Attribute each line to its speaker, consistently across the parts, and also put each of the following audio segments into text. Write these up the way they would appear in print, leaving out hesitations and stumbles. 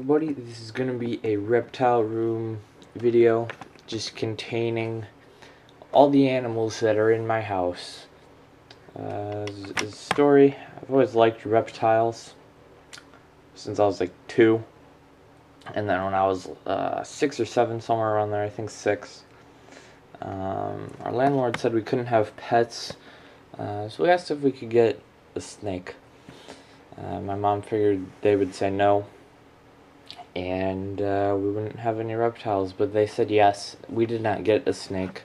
Speaker 1: everybody, this is going to be a reptile room video just containing all the animals that are in my house. As a story, I've always liked reptiles since I was like 2, and then when I was 6 or 7, somewhere around there, I think 6, our landlord said we couldn't have pets, so we asked if we could get a snake. My mom figured they would say no, and we wouldn't have any reptiles, but they said yes. We did not get a snake.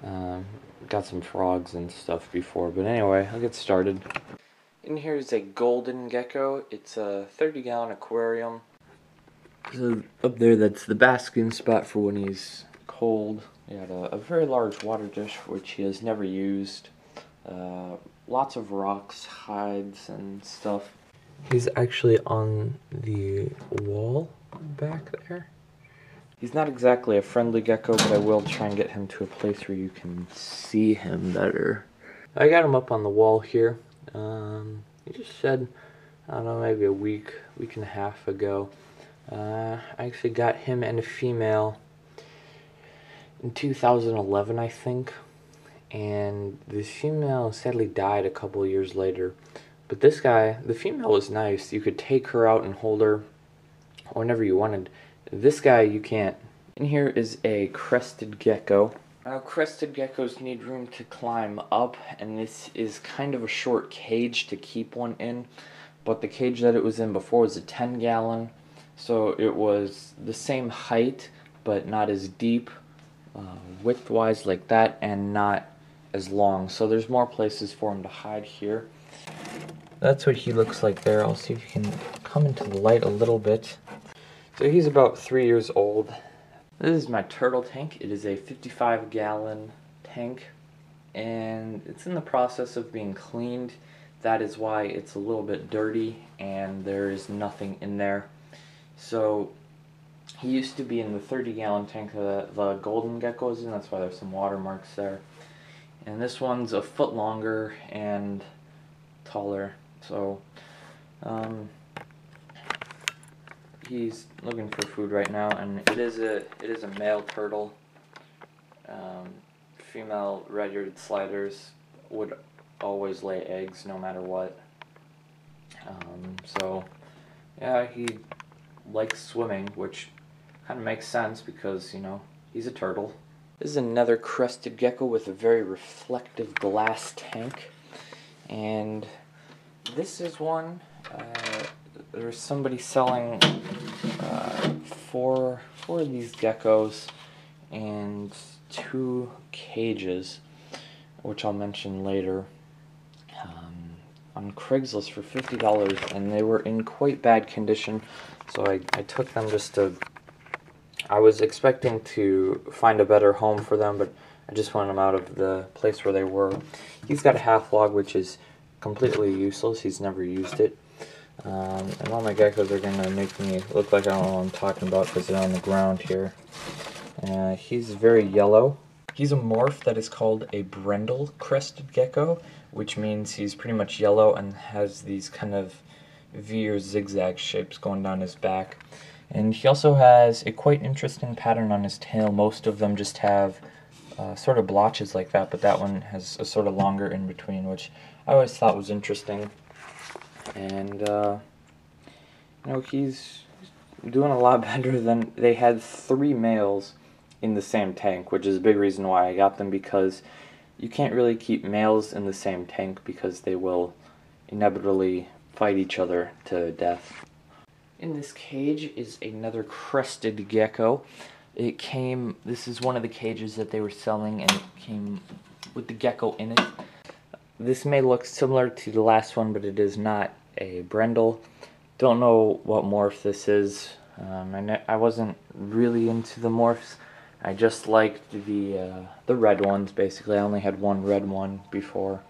Speaker 1: Got some frogs and stuff before, but anyway, I'll get started. In here is a golden gecko. It's a 30-gallon aquarium. So up there, that's the basking spot for when he's cold. He had a very large water dish, which he has never used. Lots of rocks, hides, and stuff. He's actually on the wall back there. He's not exactly a friendly gecko, but I will try and get him to a place where you can see him better. I got him up on the wall here. He just shed, I don't know, maybe a week and a half ago. I actually got him and a female in 2011, I think. And the female sadly died a couple of years later. But this guy, the female was nice. You could take her out and hold her whenever you wanted. This guy, you can't. In here is a crested gecko. Now, crested geckos need room to climb up, and this is kind of a short cage to keep one in. But the cage that it was in before was a 10-gallon, so it was the same height, but not as deep, width-wise like that, and not as long. So there's more places for him to hide here. That's what he looks like there. I'll see if you can come into the light a little bit. So he's about 3 years old. This is my turtle tank. It is a 55-gallon tank, and it's in the process of being cleaned. That is why it's a little bit dirty and there is nothing in there. So he used to be in the 30-gallon tank that the golden gecko is in. That's why there's some watermarks there. And this one's a foot longer and taller. So he's looking for food right now, and it is a male turtle. Female red-eared sliders would always lay eggs no matter what. So yeah, he likes swimming, which kind of makes sense because, you know, he's a turtle. This is another crested gecko with a very reflective glass tank, and this is one. There's somebody selling four of these geckos and 2 cages, which I'll mention later, on Craigslist for $50, and they were in quite bad condition. So I took them just to. I was expecting to find a better home for them, but I just wanted them out of the place where they were. He's got a half log, which is completely useless. He's never used it. And all my geckos are going to make me look like I don't know what I'm talking about because they're on the ground here. He's very yellow. He's a morph that is called a brindle crested gecko, which means he's pretty much yellow and has these kind of V or zigzag shapes going down his back. And he also has a quite interesting pattern on his tail. Most of them just have sort of blotches like that, but that one has a sort of longer in between, which I always thought was interesting. And you know, he's doing a lot better than. They had 3 males in the same tank, which is a big reason why I got them, because you can't really keep males in the same tank because they will inevitably fight each other to death. In this cage is another crested gecko. This is one of the cages that they were selling, and it came with the gecko in it. This may look similar to the last one, but it is not a brindle. Don't know what morph this is. I wasn't really into the morphs. I just liked the red ones, basically. I only had one red one before.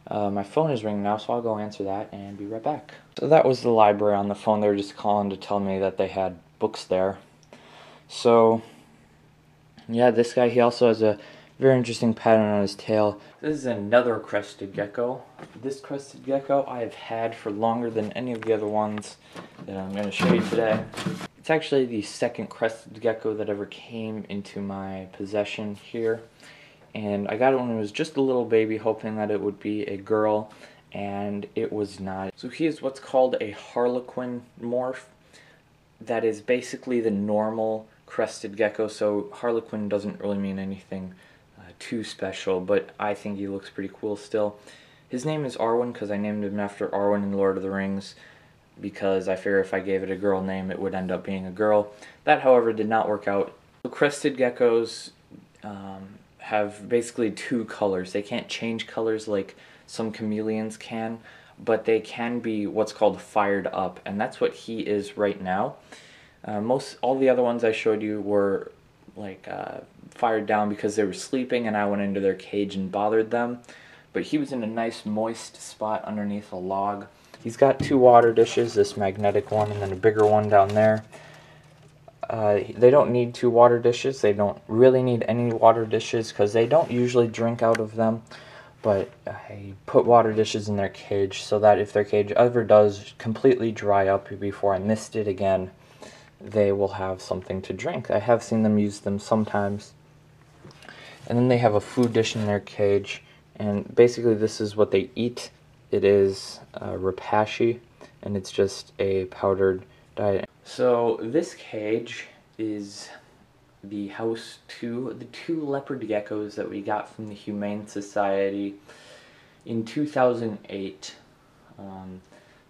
Speaker 1: My phone is ringing now, so I'll go answer that and be right back. So that was the library on the phone. They were just calling to tell me that they had books there. So yeah, this guy, he also has a Very interesting pattern on his tail. This is another crested gecko. This crested gecko I have had for longer than any of the other ones that I'm going to show you today. It's actually the second crested gecko that ever came into my possession here. And I got it when it was just a little baby, hoping that it would be a girl, and it was not. So he is what's called a harlequin morph. That is basically the normal crested gecko, so harlequin doesn't really mean anything too special, but I think he looks pretty cool still. His name is Arwen because I named him after Arwen in Lord of the Rings, because I figure if I gave it a girl name it would end up being a girl. That, however, did not work out. So crested geckos have basically two colors. They can't change colors like some chameleons can, but they can be what's called fired up, and that's what he is right now. All the other ones I showed you were like fired down because they were sleeping and I went into their cage and bothered them. But he was in a nice moist spot underneath a log. He's got two water dishes, this magnetic one and then a bigger one down there. They don't need two water dishes. They don't really need any water dishes because they don't usually drink out of them. But I put water dishes in their cage so that if their cage ever does completely dry up before I mist it again, they will have something to drink. I have seen them use them sometimes. And then they have a food dish in their cage, and basically this is what they eat. It is rapashi, and it's just a powdered diet. So this cage is the house to the two leopard geckos that we got from the Humane Society in 2008.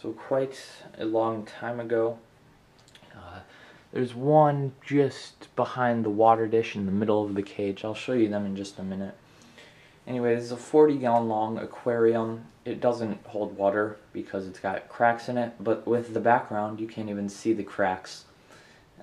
Speaker 1: So quite a long time ago. There's one just behind the water dish in the middle of the cage. I'll show you them in just a minute. Anyway, this is a 40-gallon long aquarium. It doesn't hold water because it's got cracks in it, but with the background you can't even see the cracks.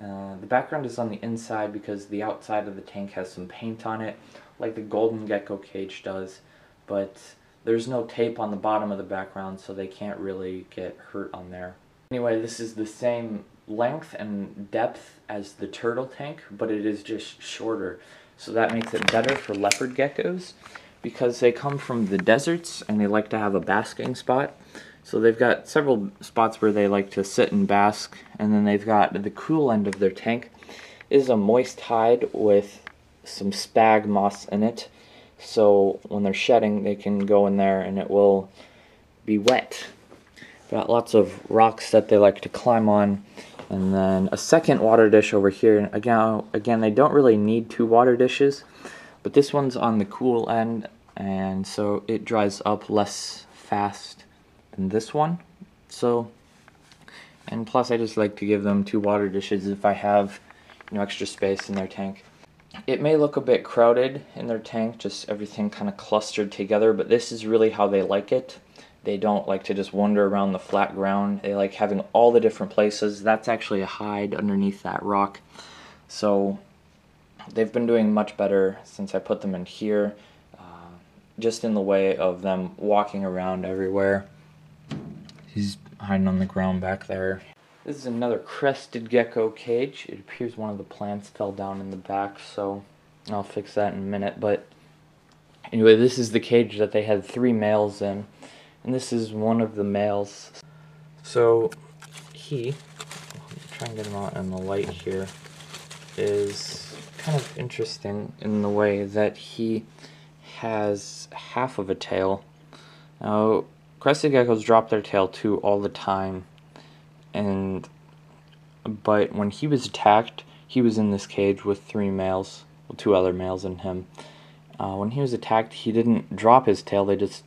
Speaker 1: The background is on the inside because the outside of the tank has some paint on it, like the golden gecko cage does, but there's no tape on the bottom of the background, so they can't really get hurt on there. Anyway, this is the same length and depth as the turtle tank, but it is just shorter. So that makes it better for leopard geckos because they come from the deserts and they like to have a basking spot. So they've got several spots where they like to sit and bask, and then they've got the cool end of their tank is a moist hide with some spag moss in it. So when they're shedding, they can go in there and it will be wet. Got lots of rocks that they like to climb on. And then a second water dish over here. Again, they don't really need two water dishes, but this one's on the cool end, and so it dries up less fast than this one. So, and plus I just like to give them two water dishes if I have, extra space in their tank. It may look a bit crowded in their tank, just everything kind of clustered together, but this is really how they like it. They don't like to just wander around the flat ground. They like having all the different places. That's actually a hide underneath that rock. So they've been doing much better since I put them in here, just in the way of them walking around everywhere. He's hiding on the ground back there. This is another crested gecko cage. It appears one of the plants fell down in the back, so I'll fix that in a minute. But anyway, this is the cage that they had 3 males in. And this is one of the males. So he, try and get him out in the light here, is kind of interesting in the way that he has half of a tail. Now, crested geckos drop their tail too all the time, but when he was attacked, he was in this cage with 3 males, well, 2 other males and him. When he was attacked, he didn't drop his tail, they just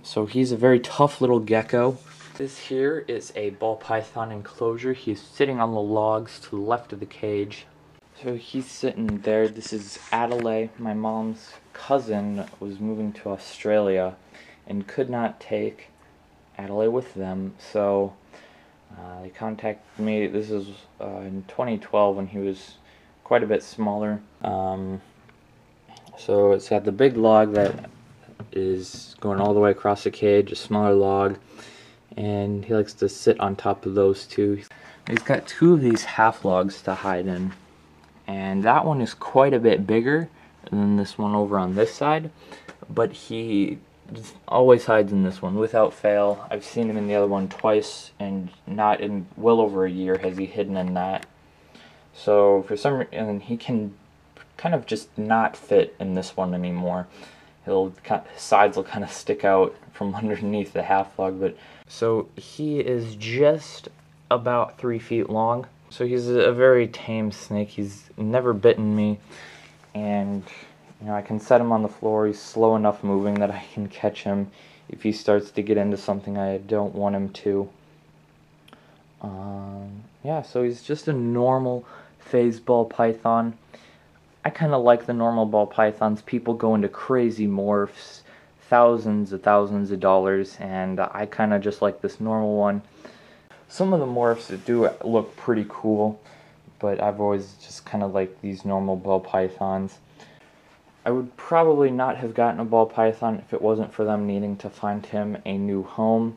Speaker 1: so he's a very tough little gecko. This here is a ball python enclosure. He's sitting on the logs to the left of the cage. So he's sitting there. This is Adelaide. My mom's cousin was moving to Australia and could not take Adelaide with them. So they contacted me. This is in 2012 when he was quite a bit smaller. So it's got the big log that is going all the way across the cage, a smaller log, and he likes to sit on top of those two. He's got 2 of these half logs to hide in, and that one is quite a bit bigger and then this one over on this side, but he always hides in this one without fail. I've seen him in the other one twice, and not in well over a year has he hidden in that. So for some reason, he can kind of just not fit in this one anymore. His sides will kind of stick out from underneath the half log. But so he is just about 3 feet long. So he's a very tame snake. He's never bitten me, and I can set him on the floor. He's slow enough moving that I can catch him if he starts to get into something I don't want him to. Yeah, so he's just a normal phase ball python. I kind of like the normal ball pythons. People go into crazy morphs, thousands of dollars, and I kind of just like this normal one. Some of the morphs do look pretty cool, but I've always just kind of liked these normal ball pythons. I would probably not have gotten a ball python if it wasn't for them needing to find him a new home,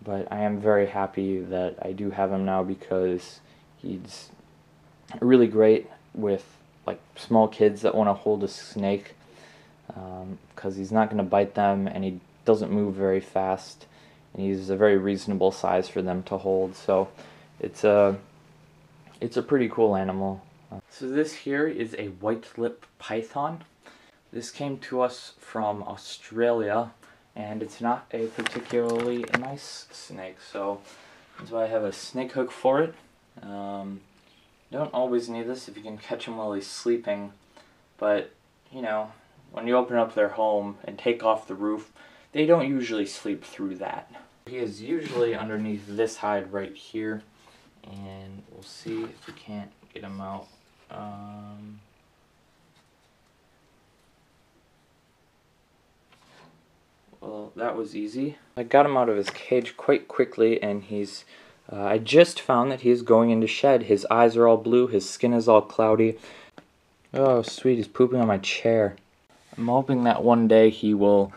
Speaker 1: but I am very happy that I do have him now because he's really great with like small kids that want to hold a snake, because he's not going to bite them, and he doesn't move very fast, and he's a very reasonable size for them to hold. So it's a pretty cool animal. So this here is a white lip python. This came to us from Australia, and it's not a particularly nice snake, so that's why I have a snake hook for it. Don't always need this if you can catch him while he's sleeping, but when you open up their home and take off the roof, they don't usually sleep through that. He is usually underneath this hide right here, and we'll see if we can't get him out. Well, that was easy. I got him out of his cage quite quickly, and he's I just found that he's going into shed. His eyes are all blue, his skin is all cloudy. Oh, sweet, he's pooping on my chair. I'm hoping that one day he will,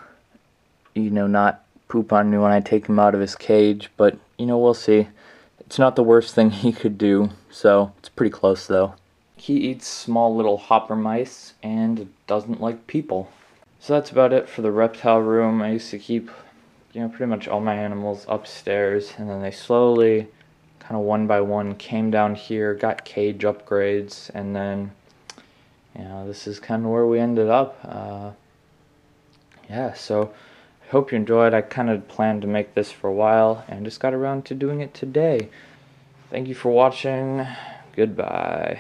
Speaker 1: not poop on me when I take him out of his cage, but, we'll see. It's not the worst thing he could do, so it's pretty close, though. He eats small little hopper mice and doesn't like people. So that's about it for the reptile room. I used to keep, pretty much all my animals upstairs, and then they slowly, kind of one by one, came down here, got cage upgrades, and then, this is kind of where we ended up. Yeah, so I hope you enjoyed. I kind of planned to make this for a while, and just got around to doing it today. Thank you for watching. Goodbye.